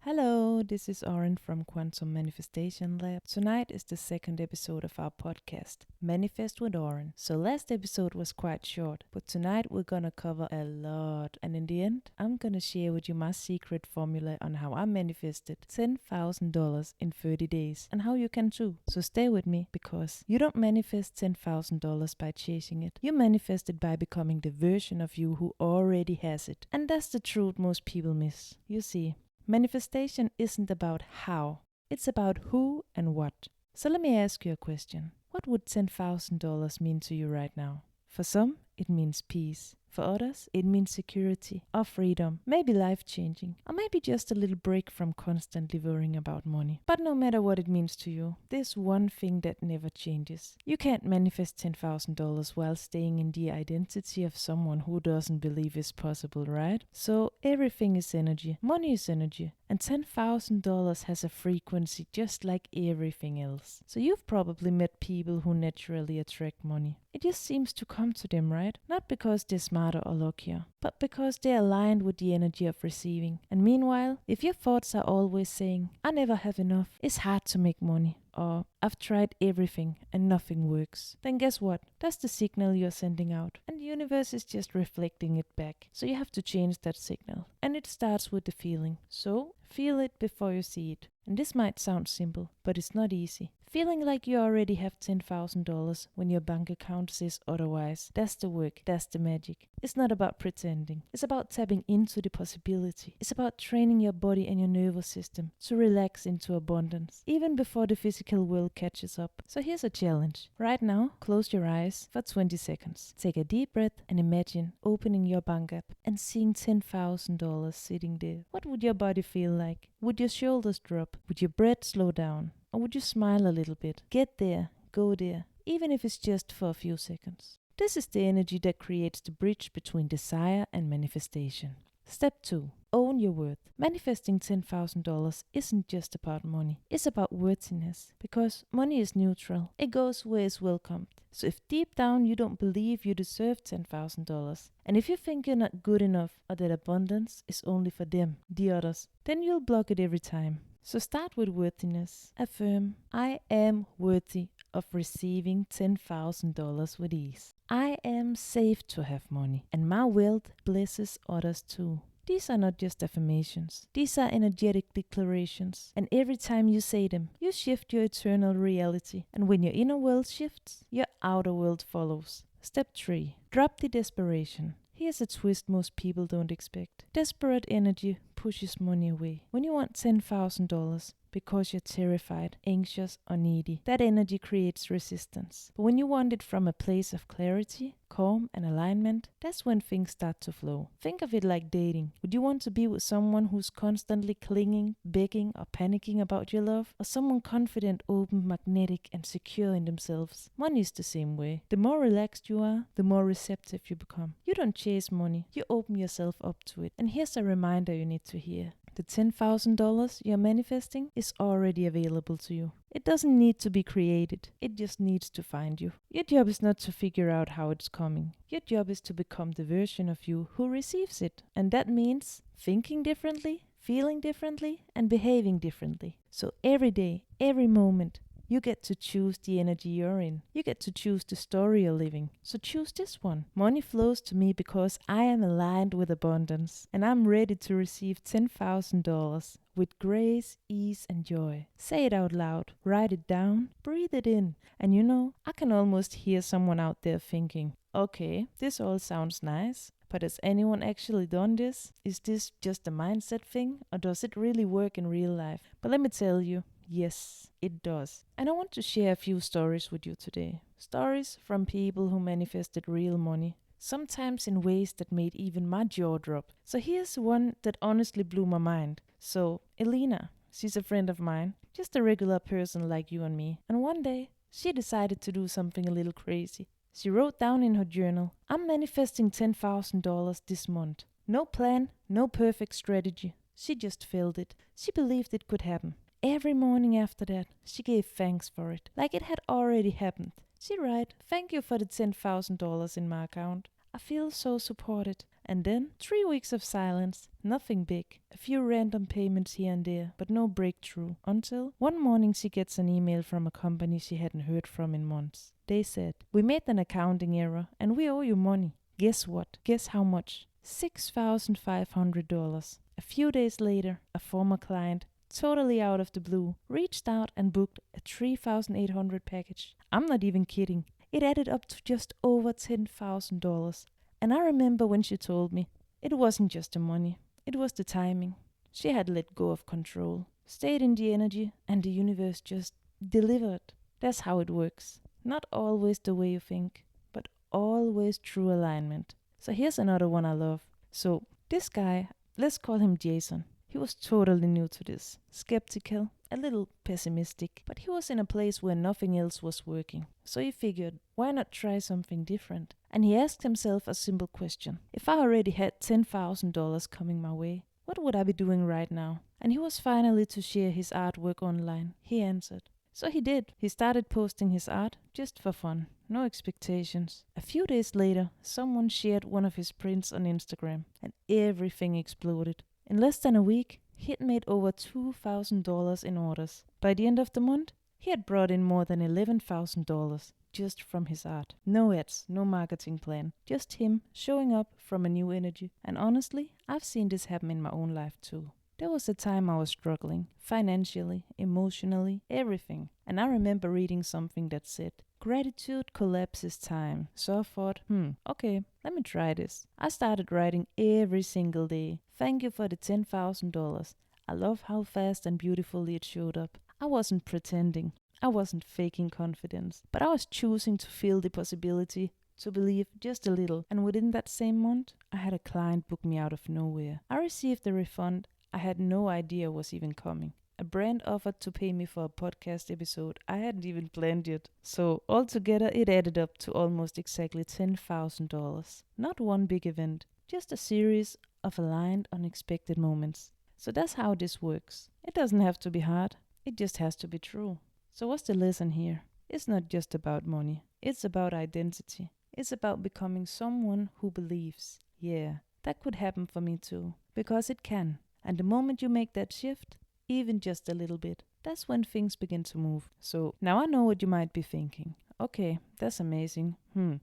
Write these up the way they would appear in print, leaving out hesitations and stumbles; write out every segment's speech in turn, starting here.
Hello, this is Oren from Quantum Manifestation Lab. Tonight is the second episode of our podcast, Manifest with Oren. So last episode was quite short, but tonight we're gonna cover a lot. And in the end, I'm gonna share with you my secret formula on how I manifested $10,000 in 30 days and how you can too. So stay with me because you don't manifest $10,000 by chasing it. You manifest it by becoming the version of you who already has it. And that's the truth most people miss. You see, manifestation isn't about how, it's about who and what. So let me ask you a question. What would $10,000 mean to you right now? For some, it means peace. For others, it means security or freedom, maybe life-changing, or maybe just a little break from constantly worrying about money. But no matter what it means to you, there's one thing that never changes. You can't manifest $10,000 while staying in the identity of someone who doesn't believe it's possible, right? So everything is energy. Money is energy. And $10,000 has a frequency just like everything else. So you've probably met people who naturally attract money. It just seems to come to them, right? Not because they're smarter or luckier, but because they're aligned with the energy of receiving. And meanwhile, if your thoughts are always saying, I never have enough, it's hard to make money, or I've tried everything and nothing works, then guess what? That's the signal you're sending out. And the universe is just reflecting it back. So you have to change that signal. And it starts with the feeling. So feel it before you see it. And this might sound simple, but it's not easy. Feeling like you already have $10,000 when your bank account says otherwise. That's the work, that's the magic. It's not about pretending. It's about tapping into the possibility. It's about training your body and your nervous system to relax into abundance, even before the physical world catches up. So here's a challenge. Right now, close your eyes for 20 seconds. Take a deep breath and imagine opening your bank app and seeing $10,000 sitting there. What would your body feel like? Would your shoulders drop? Would your breath slow down? Or would you smile a little bit? Get there, go there, even if it's just for a few seconds. This is the energy that creates the bridge between desire and manifestation. Step 2. Own your worth. Manifesting $10,000 isn't just about money. It's about worthiness. Because money is neutral. It goes where it's welcomed. So if deep down you don't believe you deserve $10,000, and if you think you're not good enough or that abundance is only for them, the others, then you'll block it every time. So start with worthiness. Affirm, I am worthy of receiving $10,000 with ease. I am safe to have money, and my wealth blesses others too. These are not just affirmations. These are energetic declarations. And every time you say them, you shift your eternal reality. And when your inner world shifts, your outer world follows. Step 3. Drop the desperation. Here's a twist most people don't expect. Desperate energy pushes money away. When you want $10,000 because you're terrified, anxious, or needy, that energy creates resistance. But when you want it from a place of clarity, calm, and alignment, that's when things start to flow. Think of it like dating. Would you want to be with someone who's constantly clinging, begging, or panicking about your love? Or someone confident, open, magnetic, and secure in themselves? Money is the same way. The more relaxed you are, the more receptive you become. You don't chase money, you open yourself up to it. And here's a reminder you need to hear. The $10,000 you're manifesting is already available to you. It doesn't need to be created. It just needs to find you. Your job is not to figure out how it's coming. Your job is to become the version of you who receives it. And that means thinking differently, feeling differently, and behaving differently. So every day, every moment, you get to choose the energy you're in. You get to choose the story you're living. So choose this one. Money flows to me because I am aligned with abundance. And I'm ready to receive $10,000 with grace, ease, and joy. Say it out loud. Write it down. Breathe it in. And you know, I can almost hear someone out there thinking, okay, this all sounds nice. But has anyone actually done this? Is this just a mindset thing? Or does it really work in real life? But let me tell you, yes, it does. And I want to share a few stories with you today. Stories from people who manifested real money, sometimes in ways that made even my jaw drop. So here's one that honestly blew my mind. So Elena, she's a friend of mine, just a regular person like you and me. And one day, she decided to do something a little crazy. She wrote down in her journal, I'm manifesting $10,000 this month. No plan, no perfect strategy. She just felt it. She believed it could happen. Every morning after that, she gave thanks for it, like it had already happened. She wrote, thank you for the $10,000 in my account. I feel so supported. And then 3 weeks of silence, nothing big, a few random payments here and there, but no breakthrough. Until one morning she gets an email from a company she hadn't heard from in months. They said, "We made an accounting error and we owe you money." Guess what? Guess how much? $6,500. A few days later, a former client, totally out of the blue, reached out and booked a $3,800 package. I'm not even kidding. It added up to just over $10,000. And I remember when she told me, it wasn't just the money, it was the timing. She had let go of control, stayed in the energy, and the universe just delivered. That's how it works. Not always the way you think, but always true alignment. So here's another one I love. So this guy, let's call him Jason. He was totally new to this, skeptical, a little pessimistic, but he was in a place where nothing else was working. So he figured, why not try something different? And he asked himself a simple question. If I already had $10,000 coming my way, what would I be doing right now? And he was finally to share his artwork online. He answered. So he did. He started posting his art just for fun, no expectations. A few days later, someone shared one of his prints on Instagram, and everything exploded. In less than a week, he had made over $2,000 in orders. By the end of the month, he had brought in more than $11,000 just from his art. No ads, no marketing plan, just him showing up from a new energy. And honestly, I've seen this happen in my own life too. There was a time I was struggling, financially, emotionally, everything. And I remember reading something that said, gratitude collapses time. So I thought, okay, let me try this. I started writing every single day. Thank you for the $10,000. I love how fast and beautifully it showed up. I wasn't pretending. I wasn't faking confidence. But I was choosing to feel the possibility, to believe just a little. And within that same month, I had a client book me out of nowhere. I received a refund I had no idea was even coming. A brand offered to pay me for a podcast episode I hadn't even planned yet. So altogether it added up to almost exactly $10,000. Not one big event, just a series of aligned unexpected moments. So that's how this works. It doesn't have to be hard, it just has to be true. So what's the lesson here? It's not just about money, it's about identity. It's about becoming someone who believes, yeah, that could happen for me too. Because it can. And the moment you make that shift, even just a little bit, that's when things begin to move. So now I know what you might be thinking. Okay, that's amazing.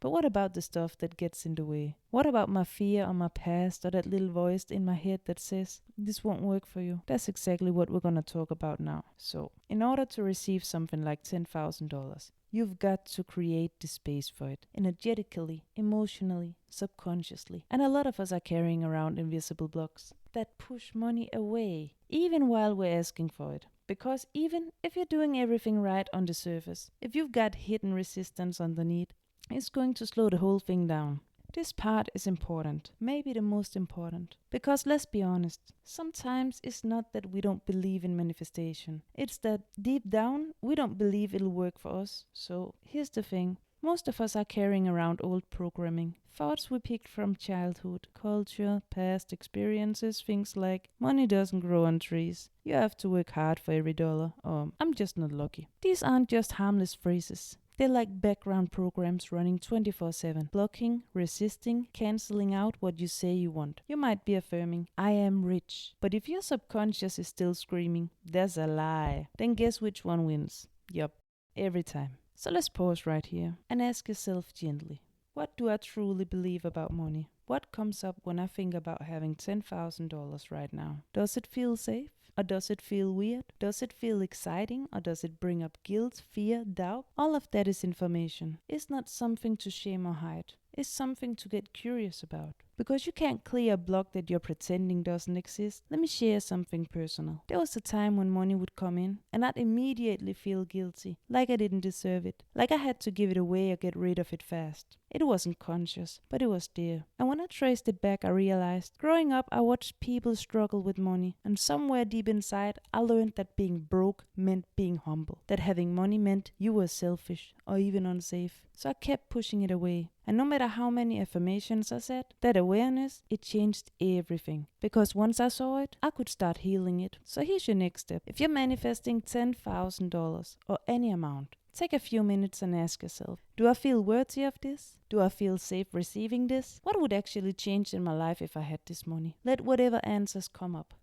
But what about the stuff that gets in the way? What about my fear or my past or that little voice in my head that says, this won't work for you? That's exactly what we're going to talk about now. So, in order to receive something like $10,000, you've got to create the space for it, energetically, emotionally, subconsciously. And a lot of us are carrying around invisible blocks that push money away, even while we're asking for it. Because even if you're doing everything right on the surface, if you've got hidden resistance underneath, it's going to slow the whole thing down. This part is important, maybe the most important. Because let's be honest, sometimes it's not that we don't believe in manifestation. It's that deep down, we don't believe it'll work for us. So here's the thing. Most of us are carrying around old programming, thoughts we picked from childhood, culture, past experiences, things like money doesn't grow on trees, you have to work hard for every dollar, or I'm just not lucky. These aren't just harmless phrases. They're like background programs running 24/7, blocking, resisting, canceling out what you say you want. You might be affirming, I am rich. But if your subconscious is still screaming, that's a lie, then guess which one wins? Yup, every time. So let's pause right here and ask yourself gently, what do I truly believe about money? What comes up when I think about having $10,000 right now? Does it feel safe? Or does it feel weird? Does it feel exciting? Or does it bring up guilt, fear, doubt? All of that is information. It's not something to shame or hide. It's something to get curious about. Because you can't clear a block that you're pretending doesn't exist. Let me share something personal. There was a time when money would come in and I'd immediately feel guilty, like I didn't deserve it, like I had to give it away or get rid of it fast. It wasn't conscious, but it was there. And when I traced it back, I realized, growing up, I watched people struggle with money, and somewhere deep inside, I learned that being broke meant being humble, that having money meant you were selfish or even unsafe. So I kept pushing it away. And no matter how many affirmations I said, that awareness, it changed everything. Because once I saw it, I could start healing it. So here's your next step. If you're manifesting $10,000 or any amount, Take a few minutes and ask yourself, do I feel worthy of this? Do I feel safe receiving this? What would actually change in my life if I had this money? Let whatever answers come up.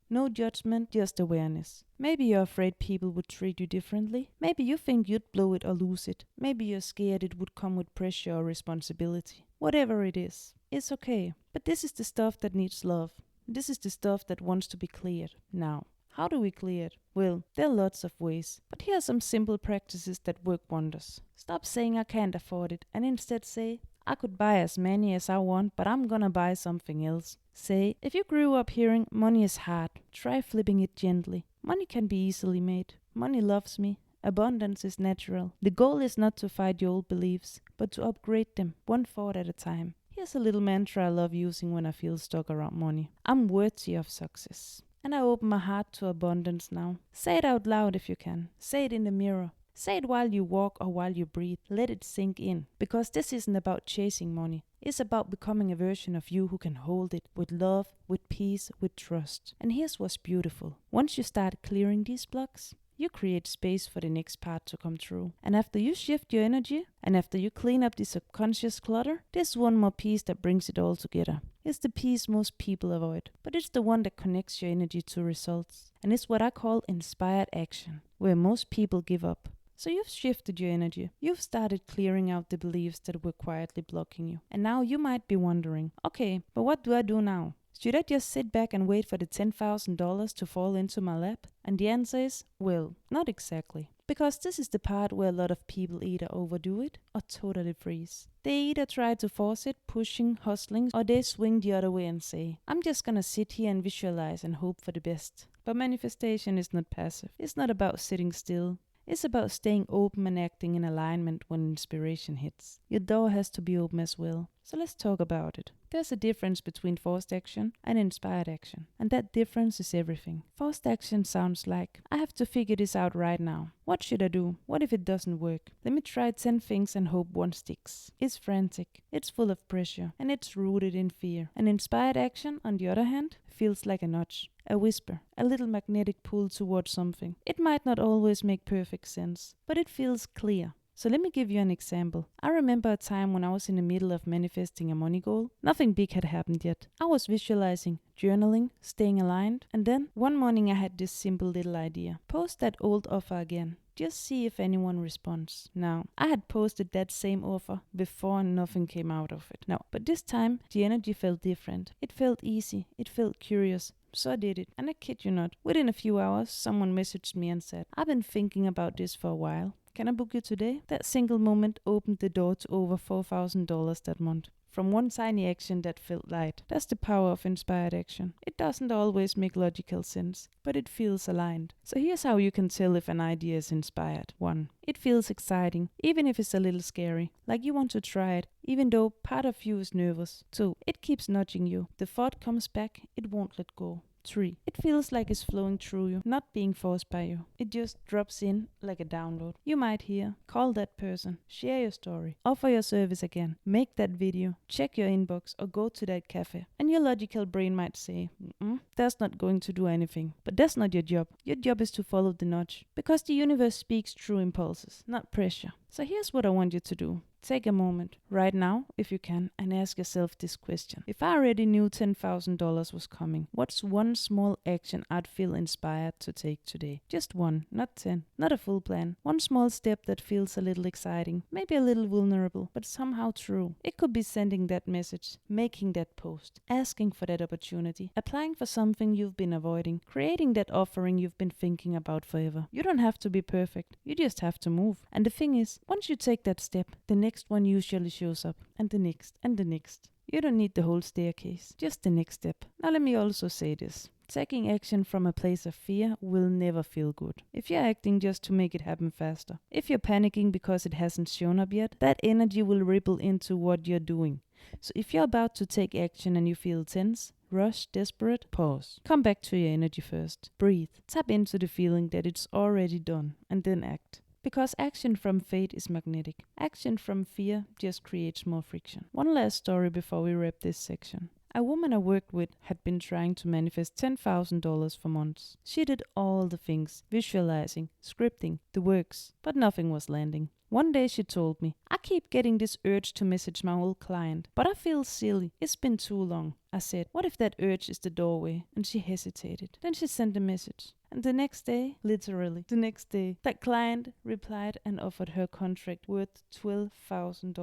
No judgment, just awareness. Maybe you're afraid people would treat you differently. Maybe you think you'd blow it or lose it. Maybe you're scared it would come with pressure or responsibility. Whatever it is, it's okay. But this is the stuff that needs love. This is the stuff that wants to be cleared. Now, how do we clear it? Well, there are lots of ways. But here are some simple practices that work wonders. Stop saying I can't afford it and instead say, I could buy as many as I want, but I'm gonna buy something else. Say, if you grew up hearing money is hard, try flipping it gently. Money can be easily made. Money loves me. Abundance is natural. The goal is not to fight your old beliefs, but to upgrade them, one thought at a time. Here's a little mantra I love using when I feel stuck around money. I'm worthy of success. And I open my heart to abundance now. Say it out loud if you can. Say it in the mirror. Say it while you walk or while you breathe. Let it sink in. Because this isn't about chasing money. It's about becoming a version of you who can hold it with love, with peace, with trust. And here's what's beautiful. Once you start clearing these blocks, you create space for the next part to come true. And after you shift your energy, and after you clean up the subconscious clutter, there's one more piece that brings it all together. It's the piece most people avoid, but it's the one that connects your energy to results. And it's what I call inspired action, where most people give up. So you've shifted your energy. You've started clearing out the beliefs that were quietly blocking you. And now you might be wondering, okay, but what do I do now? Should I just sit back and wait for the $10,000 to fall into my lap? And the answer is, well, not exactly. Because this is the part where a lot of people either overdo it or totally freeze. They either try to force it, pushing, hustling, or they swing the other way and say, I'm just gonna sit here and visualize and hope for the best. But manifestation is not passive. It's not about sitting still. It's about staying open and acting in alignment when inspiration hits. Your door has to be open as well. So let's talk about it. There's a difference between forced action and inspired action. And that difference is everything. Forced action sounds like, I have to figure this out right now. What should I do? What if it doesn't work? Let me try 10 things and hope one sticks. It's frantic. It's full of pressure. And it's rooted in fear. And inspired action, on the other hand, feels like a nudge, a whisper, a little magnetic pull towards something. It might not always make perfect sense, but it feels clear. So let me give you an example. I remember a time when I was in the middle of manifesting a money goal. Nothing big had happened yet. I was visualizing, journaling, staying aligned, and then one morning I had this simple little idea. Post that old offer again. Just see if anyone responds. Now, I had posted that same offer before and nothing came out of it. No, but this time the energy felt different. It felt easy. It felt curious. So I did it. And I kid you not, within a few hours, someone messaged me and said, I've been thinking about this for a while. Can I book you today? That single moment opened the door to over $4,000 that month. From one tiny action that felt light. That's the power of inspired action. It doesn't always make logical sense, but it feels aligned. So here's how you can tell if an idea is inspired. 1. It feels exciting, even if it's a little scary. Like you want to try it, even though part of you is nervous. 2. It keeps nudging you. The thought comes back, it won't let go. 3. It feels like it's flowing through you, not being forced by you. It just drops in like a download. You might hear, call that person, share your story, offer your service again, make that video, check your inbox, or go to that cafe. And your logical brain might say, that's not going to do anything. But that's not your job. Your job is to follow the nudge. Because the universe speaks through impulses, not pressure. So here's what I want you to do. Take a moment, right now, if you can, and ask yourself this question. If I already knew $10,000 was coming, what's one small action I'd feel inspired to take today? Just one, not 10, not a full plan. One small step that feels a little exciting, maybe a little vulnerable, but somehow true. It could be sending that message, making that post, asking for that opportunity, applying for something you've been avoiding, creating that offering you've been thinking about forever. You don't have to be perfect. You just have to move. And the thing is, once you take that step, the next one usually shows up, and the next, and the next. You don't need the whole staircase, just the next step. Now let me also say this. Taking action from a place of fear will never feel good. If you're acting just to make it happen faster, if you're panicking because it hasn't shown up yet, that energy will ripple into what you're doing. So if you're about to take action and you feel tense, rush, desperate, pause. Come back to your energy first. Breathe. Tap into the feeling that it's already done, and then act. Because action from faith is magnetic. Action from fear just creates more friction. One last story before we wrap this section. A woman I worked with had been trying to manifest $10,000 for months. She did all the things, visualizing, scripting, the works, but nothing was landing. One day she told me, I keep getting this urge to message my old client, but I feel silly. It's been too long. I said, what if that urge is the doorway? And she hesitated. Then she sent a message. And the next day, literally the next day, that client replied and offered her contract worth $12,000.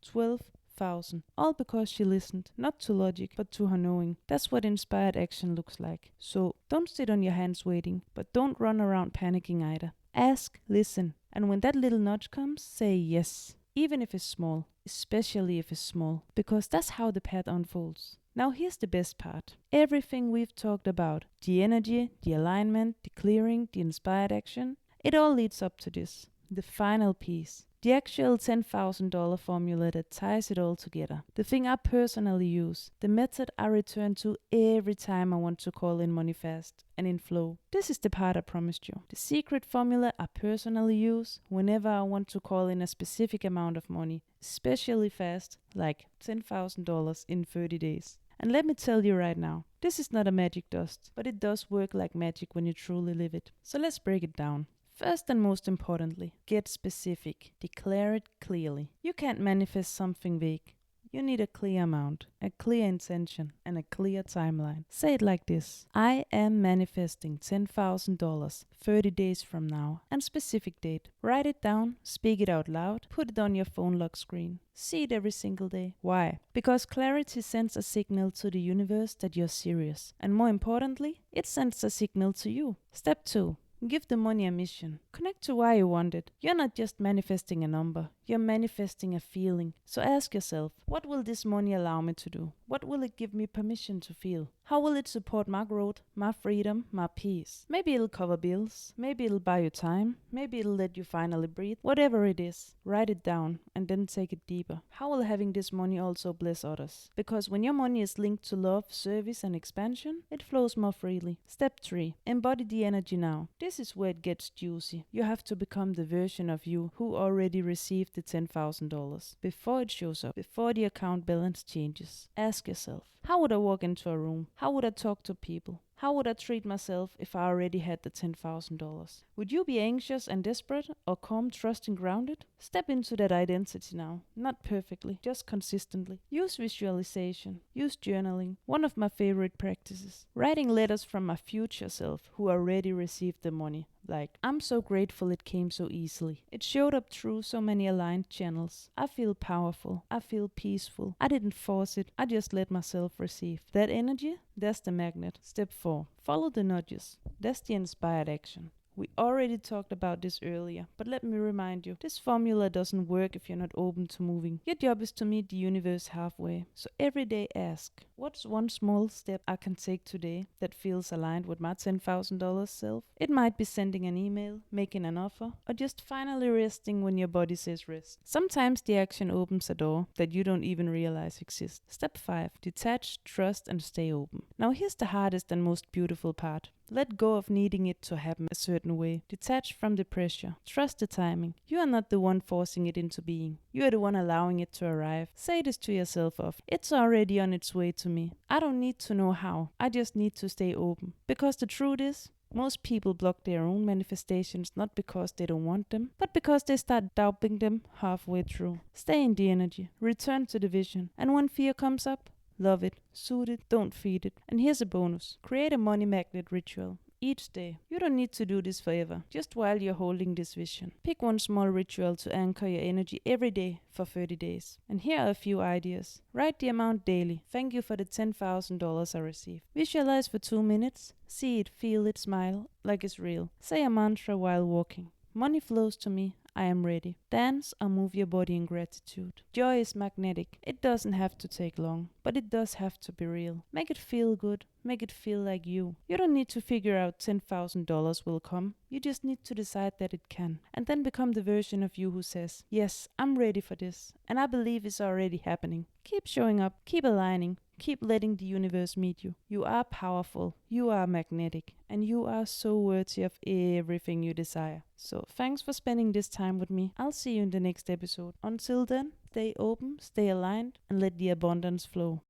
12,000. All because she listened, not to logic, but to her knowing. That's what inspired action looks like. So don't sit on your hands waiting, but don't run around panicking either. Ask, listen, and when that little nudge comes, say yes, even if it's small, especially if it's small, because that's how the path unfolds. Now here's the best part. Everything we've talked about, the energy, the alignment, the clearing, the inspired action, it all leads up to this, the final piece. The actual $10,000 formula that ties it all together. The thing I personally use. The method I return to every time I want to call in money fast and in flow. This is the part I promised you. The secret formula I personally use whenever I want to call in a specific amount of money, especially fast, like $10,000 in 30 days. And let me tell you right now, this is not a magic dust, but it does work like magic when you truly live it. So let's break it down. First and most importantly, get specific. Declare it clearly. You can't manifest something vague. You need a clear amount, a clear intention, and a clear timeline. Say it like this. I am manifesting $10,000 30 days from now, and specific date. Write it down, speak it out loud, put it on your phone lock screen. See it every single day. Why? Because clarity sends a signal to the universe that you're serious. And more importantly, it sends a signal to you. Step 2. Give the money a mission. Connect to why you want it. You're not just manifesting a number. You're manifesting a feeling. So ask yourself, what will this money allow me to do? What will it give me permission to feel? How will it support my growth, my freedom, my peace? Maybe it'll cover bills. Maybe it'll buy you time. Maybe it'll let you finally breathe. Whatever it is, write it down and then take it deeper. How will having this money also bless others? Because when your money is linked to love, service, and expansion, it flows more freely. Step 3. Embody the energy now. This is where it gets juicy. You have to become the version of you who already received the $10,000 before it shows up, before the account balance changes. Ask yourself, how would I walk into a room? How would I talk to people? How would I treat myself if I already had the $10,000? Would you be anxious and desperate or calm, trusting, grounded? Step into that identity now. Not perfectly, just consistently. Use visualization. Use journaling. One of my favorite practices. Writing letters from my future self who already received the money. Like, I'm so grateful it came so easily. It showed up through so many aligned channels. I feel powerful. I feel peaceful. I didn't force it. I just let myself receive. That energy, that's the magnet. Step 4. Follow the nudges. That's the inspired action. We already talked about this earlier, but let me remind you, this formula doesn't work if you're not open to moving. Your job is to meet the universe halfway. So every day ask, what's one small step I can take today that feels aligned with my $10,000 self? It might be sending an email, making an offer, or just finally resting when your body says rest. Sometimes the action opens a door that you don't even realize exists. Step 5. Detach, trust, and stay open. Now here's the hardest and most beautiful part. Let go of needing it to happen a certain way. Detach from the pressure. Trust the timing. You are not the one forcing it into being. You are the one allowing it to arrive. Say this to yourself of, it's already on its way to me. I don't need to know how. I just need to stay open. Because the truth is, most people block their own manifestations not because they don't want them, but because they start doubting them halfway through. Stay in the energy. Return to the vision. And when fear comes up, love it, soothe it, don't feed it. And here's a bonus. Create a money magnet ritual. Each day. You don't need to do this forever, just while you're holding this vision. Pick one small ritual to anchor your energy every day for 30 days. And here are a few ideas. Write the amount daily. Thank you for the $10,000 I received. Visualize for 2 minutes. See it, feel it, smile like it's real. Say a mantra while walking. Money flows to me. I am ready. Dance or move your body in gratitude. Joy is magnetic. It doesn't have to take long, but it does have to be real. Make it feel good. Make it feel like you. You don't need to figure out $10,000 will come. You just need to decide that it can. And then become the version of you who says, yes, I'm ready for this. And I believe it's already happening. Keep showing up. Keep aligning. Keep letting the universe meet you. You are powerful. You are magnetic. And you are so worthy of everything you desire. So thanks for spending this time with me. I'll see you in the next episode. Until then, stay open, stay aligned, and let the abundance flow.